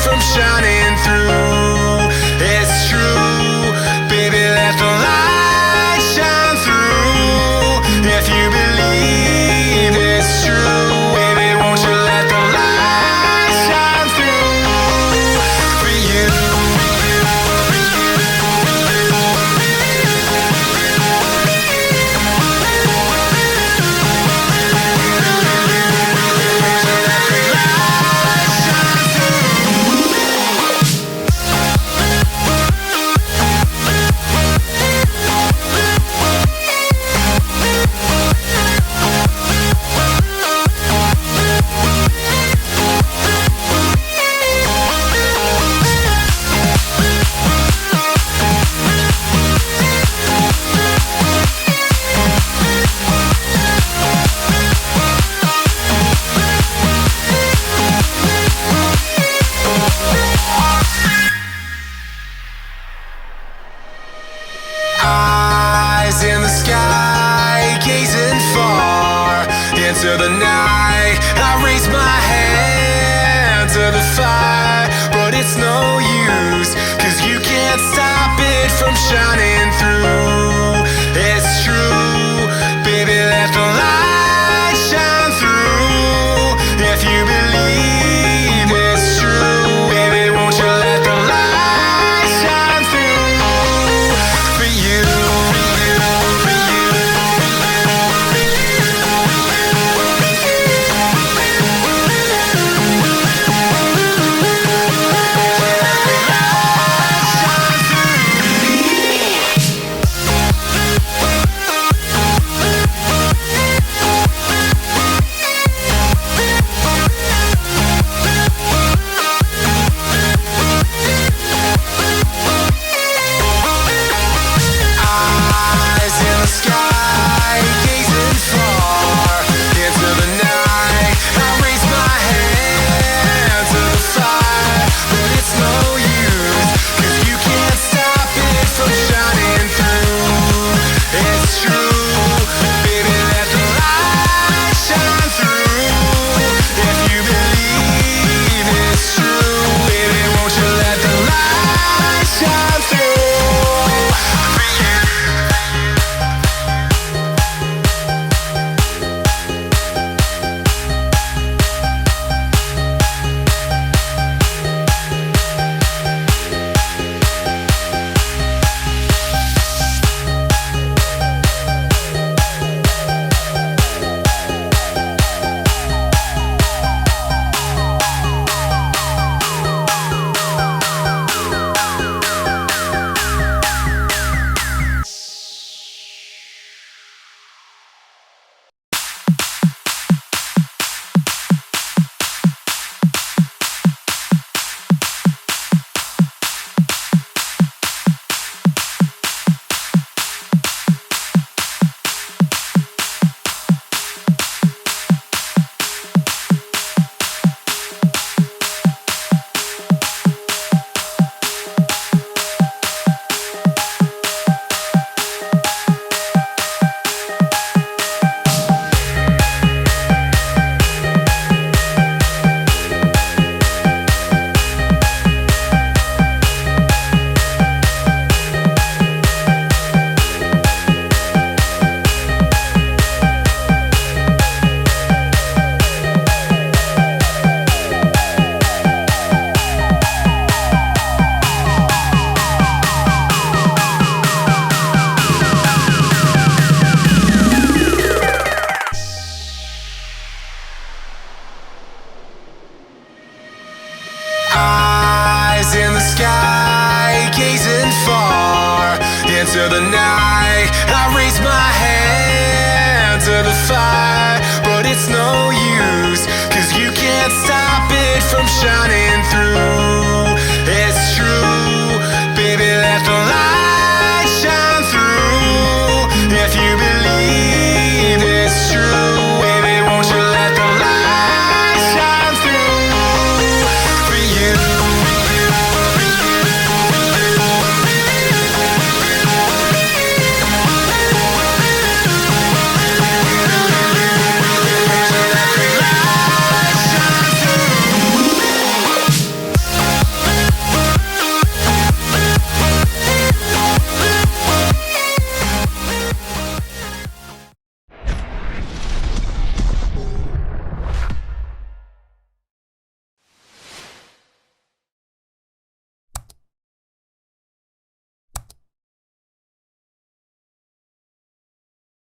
from shining through. It's true, baby, let the light shine through. If you believe it's true, baby, won't you let the light shine through for you. Eyes in the sky, gazing far into the night. I raise my hand to the fire, but it's no use, 'cause you can't stop it from shining through. It's true, baby, let the light shine through. If you believe it's true, baby, won't you let the light shine through for you. Eyes in the sky, gazing far into the night. I raise my hand to the fire, but it's no use, 'cause you can't stop it from shining through. It's true, baby, let the light shine through. If you believe it's true, baby, won't you let the light shine through for you. Eyes in the sky, gazing far into the night. I raise my hand to the fire, but it's no use, 'cause you can't stop it from shining through.